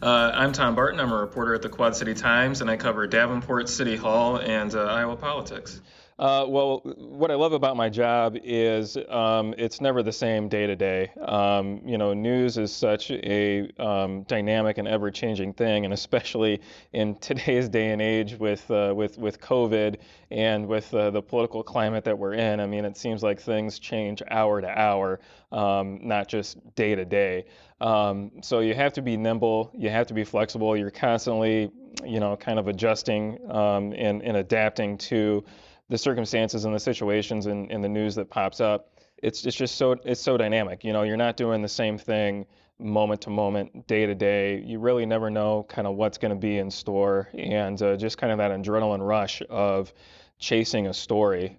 I'm Tom Barton. I'm a reporter at the Quad City Times, and I cover Davenport City Hall and Iowa politics. Well, what I love about my job is it's never the same day to day. News is such a dynamic and ever-changing thing, and especially in today's day and age with COVID and with the political climate that we're in. I mean, it seems like things change hour to hour, not just day to day. So you have to be nimble, you have to be flexible. You're constantly, kind of adjusting and adapting to the circumstances and the situations and the news that pops up. It's just so dynamic. You're not doing the same thing moment to moment, day to day. You really never know kind of what's going to be in store, and just kind of that adrenaline rush of chasing a story,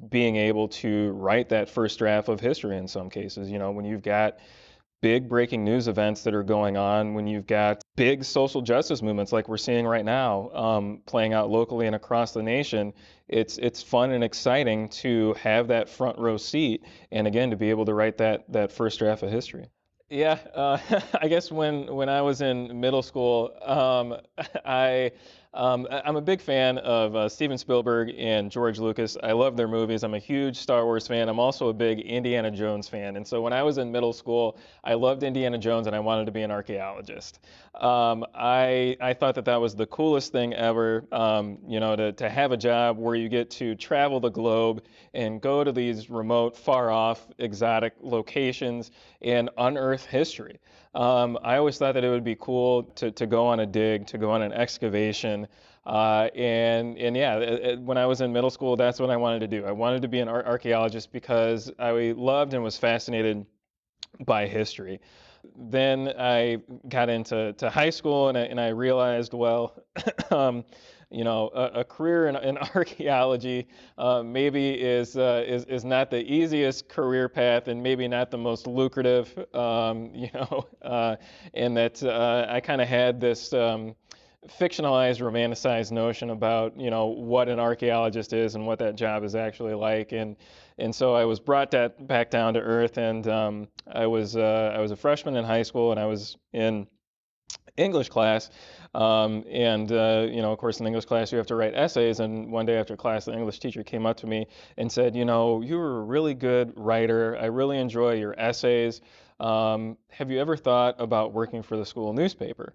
being able to write that first draft of history in some cases. When you've got big breaking news events that are going on, when you've got big social justice movements like we're seeing right now, playing out locally and across the nation, it's fun and exciting to have that front row seat, and again to be able to write that first draft of history. Yeah, I guess when I was in middle school, I I'm a big fan of Steven Spielberg and George Lucas. I love their movies. I'm a huge Star Wars fan. I'm also a big Indiana Jones fan. And so when I was in middle school, I loved Indiana Jones and I wanted to be an archaeologist. I thought that was the coolest thing ever. To have a job where you get to travel the globe and go to these remote, far off, exotic locations and unearth history. I always thought that it would be cool to go on a dig, to go on an excavation. And yeah, when I was in middle school, that's what I wanted to do. I wanted to be an archaeologist because I loved and was fascinated by history. Then I got into high school and I realized, well, a career in archaeology maybe is not the easiest career path and maybe not the most lucrative, and that I kind of had this fictionalized, romanticized notion about what an archaeologist is and what that job is actually like, and so I was brought that back down to earth, and I was a freshman in high school, and I was in English class, of course, in English class you have to write essays. And one day after class, the English teacher came up to me and said, you were a really good writer. I really enjoy your essays. Have you ever thought about working for the school newspaper?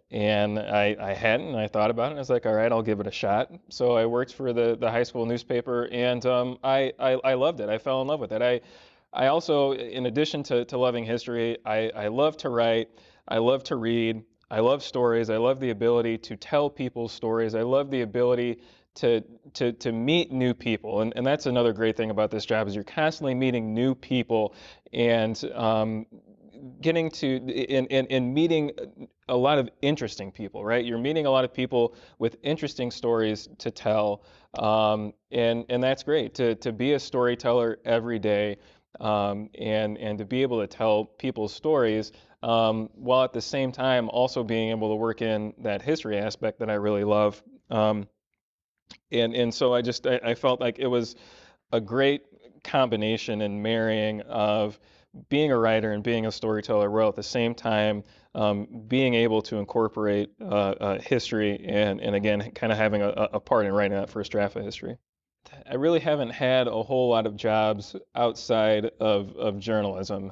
And I hadn't, and I thought about it, and I was like, all right, I'll give it a shot. So I worked for the high school newspaper, and I loved it. I fell in love with it. I also, in addition to loving history, I love to write, I love to read, I love stories, I love the ability to tell people stories, I love the ability to meet new people, and that's another great thing about this job is you're constantly meeting new people, and getting to in meeting a lot of interesting people, right? You're meeting a lot of people with interesting stories to tell, and that's great to be a storyteller every day, and to be able to tell people's stories, while at the same time also being able to work in that history aspect that I really love. And so I felt like it was a great combination and marrying of being a writer and being a storyteller, while at the same time being able to incorporate history and again kind of having a part in writing that first draft of history. I really haven't had a whole lot of jobs outside of journalism.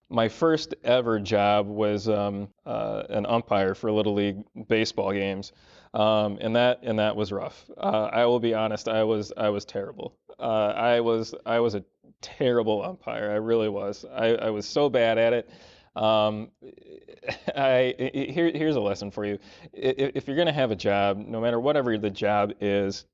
My first ever job was an umpire for Little League baseball games, and that was rough. I will be honest, I was terrible. I was a terrible umpire. I really was. I was so bad at it. Um, here's a lesson for you. If you're going to have a job, no matter whatever the job is,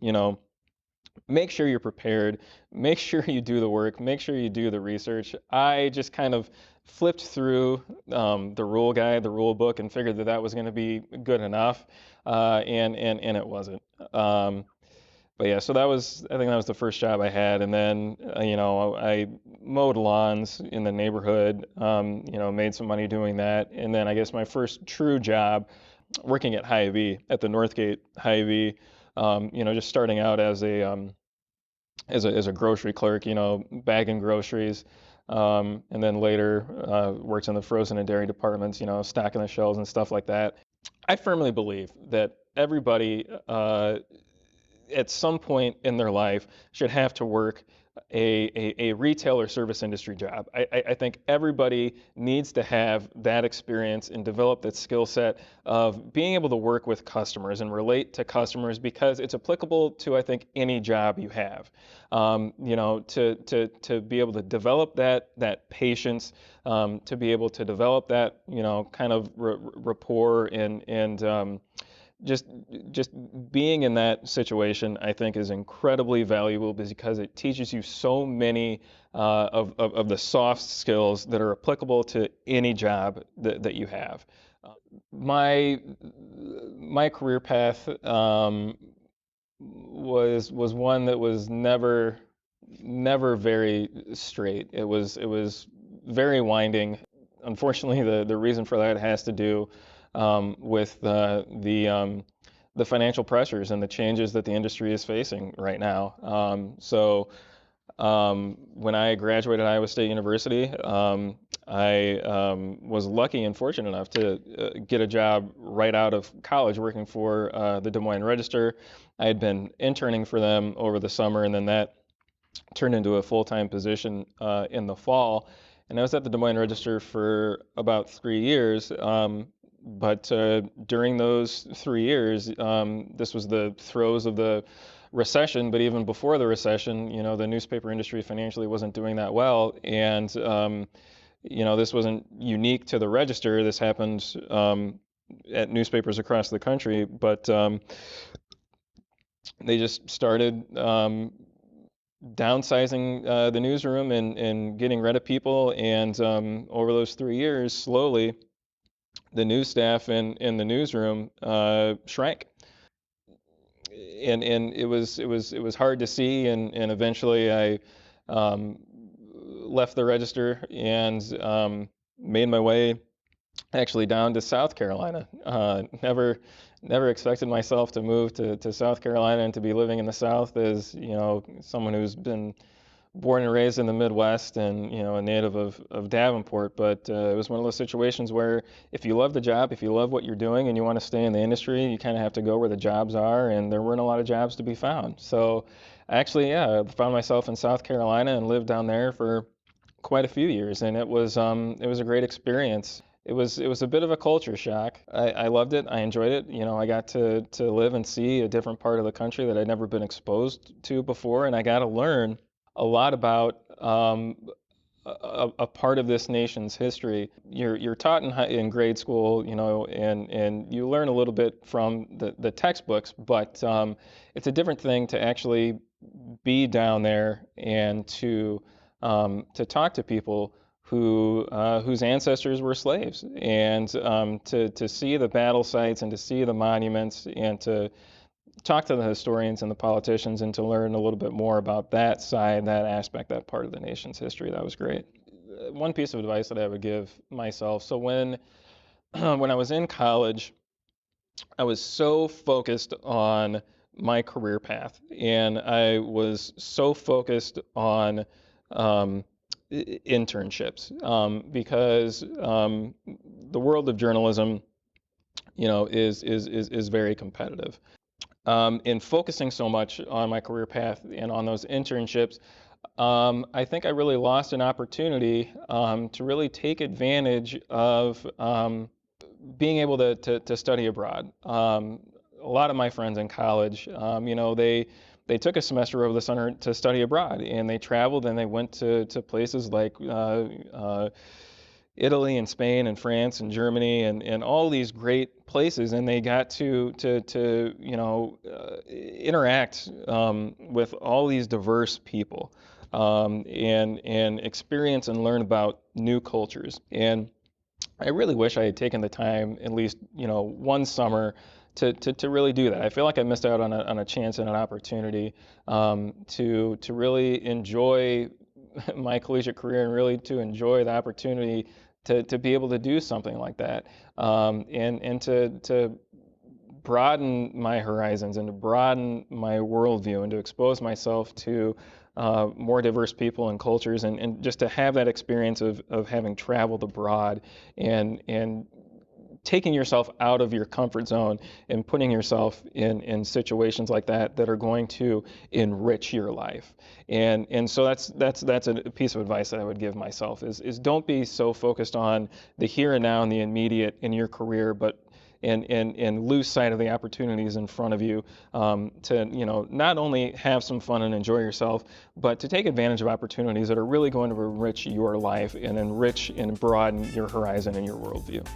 make sure you're prepared, make sure you do the work, make sure you do the research. I just kind of flipped through the rule guide, the rule book, and figured that was going to be good enough, and it wasn't. But yeah, so I think that was the first job I had, and then I mowed lawns in the neighborhood, made some money doing that, and then I guess my first true job, working at Hy-Vee at the Northgate Hy-Vee, just starting out as a grocery clerk, bagging groceries. and then later worked in the frozen and dairy departments, stocking the shelves and stuff like that. I firmly believe that everybody at some point in their life should have to work a retail or service industry job. I think everybody needs to have that experience and develop that skill set of being able to work with customers and relate to customers because it's applicable to, I think, any job you have. To be able to develop that patience, to be able to develop that, kind of rapport and just just being in that situation, I think, is incredibly valuable because it teaches you so many of the soft skills that are applicable to any job that you have. My my career path was one that was never very straight. It was very winding. Unfortunately, the reason for that has to do with the financial pressures and the changes that the industry is facing right now. When I graduated Iowa State University, I was lucky and fortunate enough to get a job right out of college working for the Des Moines Register. I had been interning for them over the summer, and then that turned into a full-time position in the fall. And I was at the Des Moines Register for about 3 years. But during those 3 years, this was the throes of the recession. But even before the recession, the newspaper industry financially wasn't doing that well. And this wasn't unique to the Register. This happened at newspapers across the country. But they just started downsizing the newsroom and getting rid of people. And over those 3 years, slowly, the news staff in the newsroom shrank, and it was hard to see. And eventually, I left the Register and made my way actually down to South Carolina. Never expected myself to move to South Carolina and to be living in the South as someone who's been born and raised in the Midwest and a native of Davenport. But it was one of those situations where if you love the job, if you love what you're doing and you want to stay in the industry, you kind of have to go where the jobs are, and there weren't a lot of jobs to be found. So actually, yeah, I found myself in South Carolina and lived down there for quite a few years, and it was a great experience. It was a bit of a culture shock. I loved it. I enjoyed it. I got to live and see a different part of the country that I'd never been exposed to before, and I got to learn a lot about a part of this nation's history. You're taught in grade school, and you learn a little bit from the textbooks, but it's a different thing to actually be down there and to talk to people whose ancestors were slaves, and to see the battle sites and to see the monuments and to talk to the historians and the politicians and to learn a little bit more about that side, that aspect, that part of the nation's history. That was great. One piece of advice that I would give myself. So when I was in college, I was so focused on my career path, and I was so focused on internships because the world of journalism, is very competitive. In focusing so much on my career path and on those internships, I think I really lost an opportunity to really take advantage of being able to study abroad. A lot of my friends in college, they took a semester over the summer to study abroad, and they traveled and they went to places like Italy and Spain and France and Germany and all these great places, and they got to interact with all these diverse people, and experience and learn about new cultures. And I really wish I had taken the time, at least one summer, to really do that. I feel like I missed out on a chance and an opportunity to really enjoy my collegiate career and really to enjoy the opportunity to be able to do something like that, and to broaden my horizons and to broaden my worldview and to expose myself to more diverse people and cultures, and just to have that experience of having traveled abroad and taking yourself out of your comfort zone and putting yourself in situations like that are going to enrich your life. And so that's a piece of advice that I would give myself is don't be so focused on the here and now and the immediate in your career, but and lose sight of the opportunities in front of you, to not only have some fun and enjoy yourself, but to take advantage of opportunities that are really going to enrich your life and enrich and broaden your horizon and your worldview.